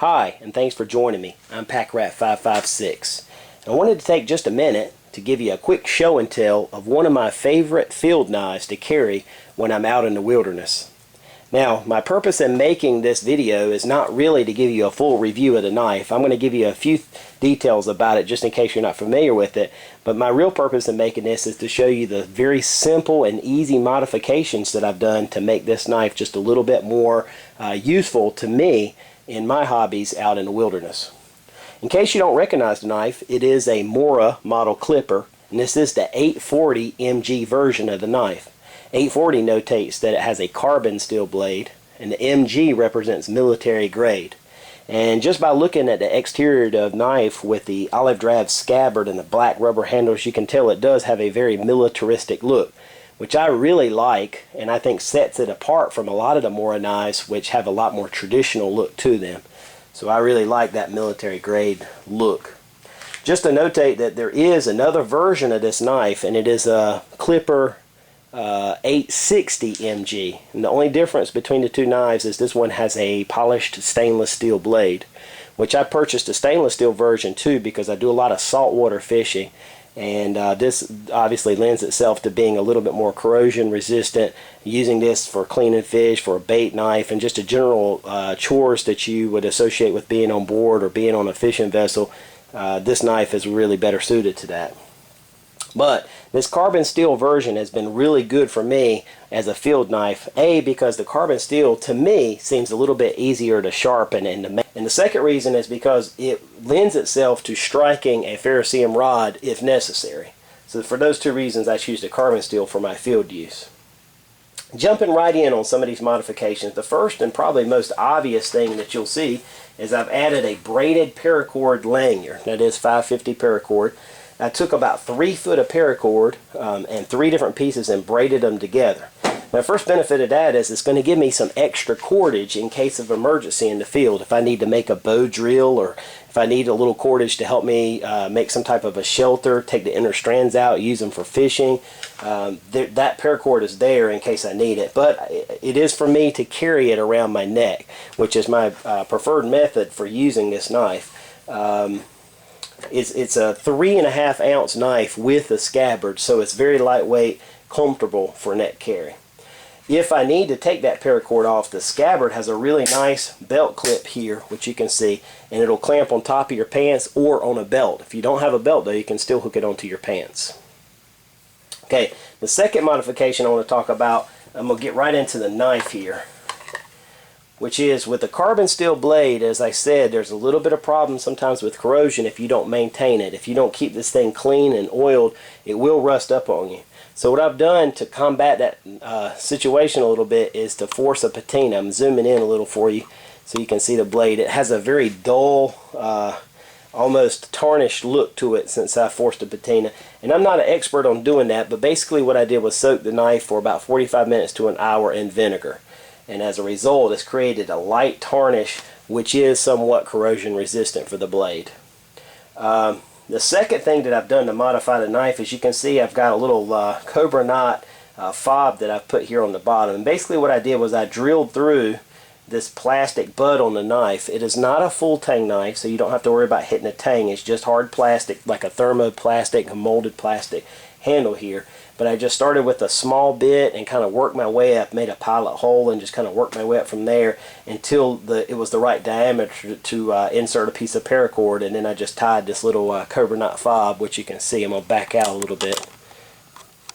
Hi, and thanks for joining me. I'm PackRat556. I wanted to take just a minute to give you a quick show and tell of one of my favorite field knives to carry when I'm out in the wilderness. Now, my purpose in making this video is not really to give you a full review of the knife. I'm going to give you a few details about it just in case you're not familiar with it. But my real purpose in making this is to show you the very simple and easy modifications that I've done to make this knife just a little bit more useful to me in my hobbies out in the wilderness. In case you don't recognize the knife, it is a Mora model clipper, and this is the 840 MG version of the knife. 840 notates that it has a carbon steel blade, and the MG represents military grade. And just by looking at the exterior of the knife with the olive drab scabbard and the black rubber handles, you can tell it does have a very militaristic look, which I really like, and I think sets it apart from a lot of the Mora knives, which have a lot more traditional look to them. So I really like that military grade look. Just to notate that there is another version of this knife, and it is a Clipper 860 MG. And the only difference between the two knives is this one has a polished stainless steel blade, which I purchased a stainless steel version too because I do a lot of saltwater fishing. And this obviously lends itself to being a little bit more corrosion resistant, using this for cleaning fish, for a bait knife, and just a general chores that you would associate with being on board or being on a fishing vessel. This knife is really better suited to that. But this carbon steel version has been really good for me as a field knife. A, because the carbon steel to me seems a little bit easier to sharpen and to make. And the second reason is because it lends itself to striking a ferrocerium rod if necessary. So for those two reasons I choose the carbon steel for my field use. Jumping right in on some of these modifications, the first and probably most obvious thing that you'll see is I've added a braided paracord lanyard. That is 550 paracord. I took about 3 foot of paracord and 3 different pieces and braided them together. The first benefit of that is it's going to give me some extra cordage in case of emergency in the field. If I need to make a bow drill, or if I need a little cordage to help me make some type of a shelter, take the inner strands out, use them for fishing, that paracord is there in case I need it. But it is for me to carry it around my neck, which is my preferred method for using this knife. It's a 3.5 ounce knife with a scabbard, so it's very lightweight, comfortable for neck carry. If I need to take that paracord off, the scabbard has a really nice belt clip here, which you can see, and it'll clamp on top of your pants or on a belt. If you don't have a belt though, you can still hook it onto your pants. Okay, the second modification I want to talk about, I'm going to get right into the knife here, which is with the carbon steel blade. As I said, there's a little bit of problem sometimes with corrosion if you don't maintain it. If you don't keep this thing clean and oiled, it will rust up on you. So what I've done to combat that situation a little bit is to force a patina. I'm zooming in a little for you so you can see the blade. It has a very dull, almost tarnished look to it since I forced a patina. And I'm not an expert on doing that, but basically what I did was soak the knife for about 45 minutes to an hour in vinegar. And as a result, it's created a light tarnish, which is somewhat corrosion resistant for the blade. The second thing that I've done to modify the knife, as you can see, I've got a little cobra knot fob that I've put here on the bottom. And basically what I did was I drilled through this plastic butt on the knife. It is not a full tang knife, so you don't have to worry about hitting a tang. It's just hard plastic, like a thermoplastic, a molded plastic handle here. But I just started with a small bit and kind of worked my way up, made a pilot hole, and just kind of worked my way up from there until it was the right diameter to insert a piece of paracord. And then I just tied this little cobra knot fob, which you can see. I'm going to back out a little bit.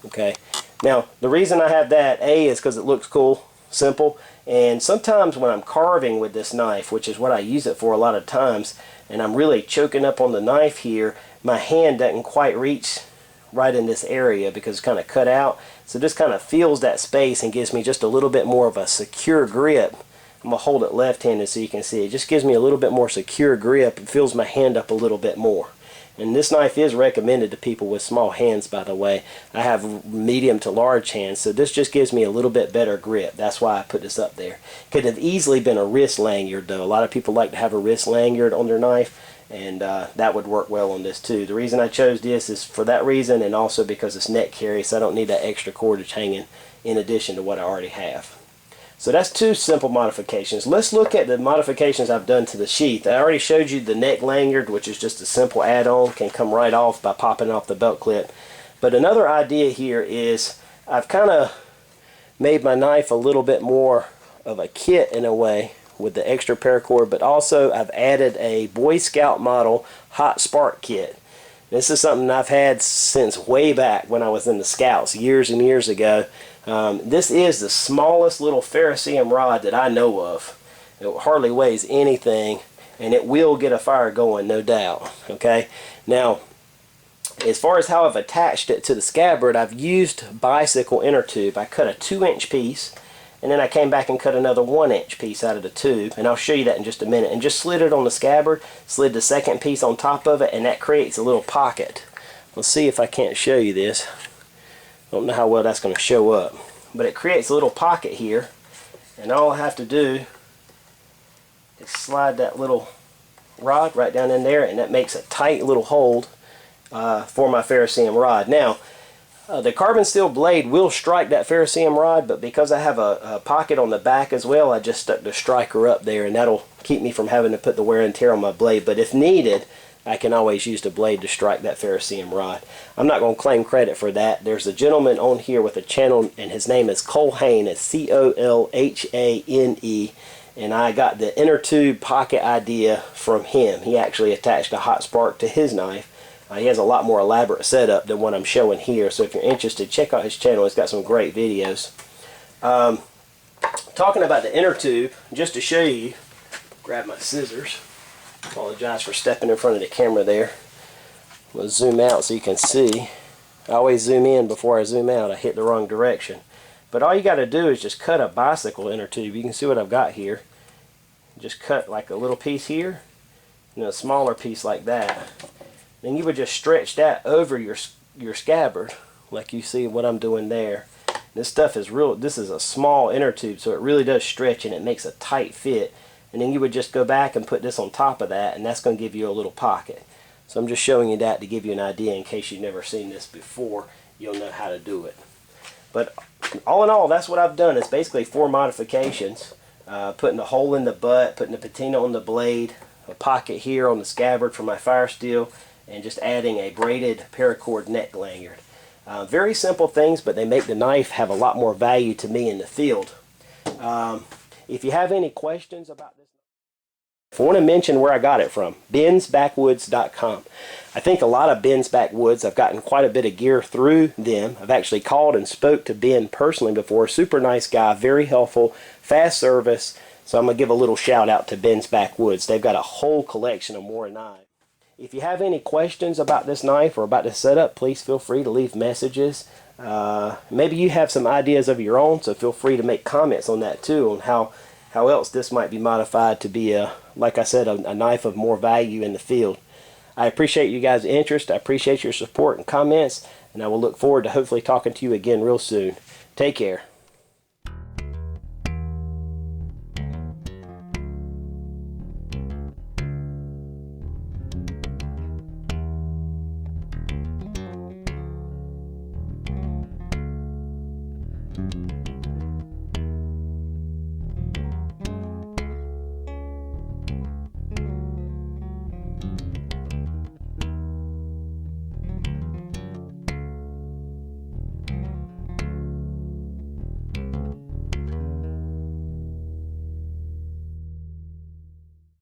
Okay. Now, the reason I have that, A, is because it looks cool, simple. And sometimes when I'm carving with this knife, which is what I use it for a lot of times, and I'm really choking up on the knife here, my hand doesn't quite reach right in this area because it's kind of cut out. So this kind of fills that space and gives me just a little bit more of a secure grip. I'm going to hold it left-handed so you can see. It just gives me a little bit more secure grip. It fills my hand up a little bit more. And this knife is recommended to people with small hands, by the way. I have medium to large hands, so this just gives me a little bit better grip. That's why I put this up there. Could have easily been a wrist lanyard though. A lot of people like to have a wrist lanyard on their knife, and that would work well on this too. The reason I chose this is for that reason, and also because it's neck carry, so I don't need that extra cordage hanging in addition to what I already have. So that's two simple modifications. Let's look at the modifications I've done to the sheath. I already showed you the neck lanyard, which is just a simple add-on, can come right off by popping off the belt clip. But another idea here is I've kind of made my knife a little bit more of a kit in a way with the extra paracord, but also I've added a Boy Scout model hot spark kit. This is something I've had since way back when I was in the Scouts years and years ago. This is the smallest little ferrocerium rod that I know of. It hardly weighs anything, and it will get a fire going, no doubt. Okay, now as far as how I've attached it to the scabbard, I've used bicycle inner tube. I cut a 2-inch piece, and then I came back and cut another 1-inch piece out of the tube, and I'll show you that in just a minute, and just slid it on the scabbard, slid the second piece on top of it, and that creates a little pocket. Let's see if I can't show you this. I don't know how well that's going to show up, but it creates a little pocket here, and all I have to do is slide that little rod right down in there, and that makes a tight little hold for my ferrocerium rod. Now, the carbon steel blade will strike that ferrocerium rod, but because I have a pocket on the back as well, I just stuck the striker up there, and that'll keep me from having to put the wear and tear on my blade. But if needed, I can always use the blade to strike that ferrocerium rod. I'm not going to claim credit for that. There's a gentleman on here with a channel, and his name is Colhane. It's C-O-L-H-A-N-E, and I got the inner tube pocket idea from him. He actually attached a hot spark to his knife. He has a lot more elaborate setup than what I'm showing here, so if you're interested, check out his channel. He's got some great videos. Talking about the inner tube, just to show you, grab my scissors. Apologize for stepping in front of the camera there. I'm going to zoom out so you can see. I always zoom in before I zoom out. I hit the wrong direction. But all you got to do is just cut a bicycle inner tube. You can see what I've got here. Just cut like a little piece here, and a smaller piece like that. Then you would just stretch that over your scabbard, like you see what I'm doing there. This stuff is real. This is a small inner tube, so it really does stretch, and it makes a tight fit. And then you would just go back and put this on top of that, and that's going to give you a little pocket. So I'm just showing you that to give you an idea in case you've never seen this before. You'll know how to do it. But all in all, that's what I've done. It's basically 4 modifications. Putting a hole in the butt, putting the patina on the blade, a pocket here on the scabbard for my fire steel, and just adding a braided paracord neck lanyard. Very simple things, but they make the knife have a lot more value to me in the field. If you have any questions about this, if I want to mention where I got it from, bensbackwoods.com. I think a lot of Ben's Backwoods, I've gotten quite a bit of gear through them. I've actually called and spoke to Ben personally before. Super nice guy, very helpful, fast service. So I'm going to give a little shout out to Ben's Backwoods. They've got a whole collection of Mora knives. If you have any questions about this knife or about the setup, please feel free to leave messages. Maybe you have some ideas of your own, so feel free to make comments on that too, on how else this might be modified to be, like I said, a knife of more value in the field. I appreciate you guys' interest. I appreciate your support and comments, and I will look forward to hopefully talking to you again real soon. Take care.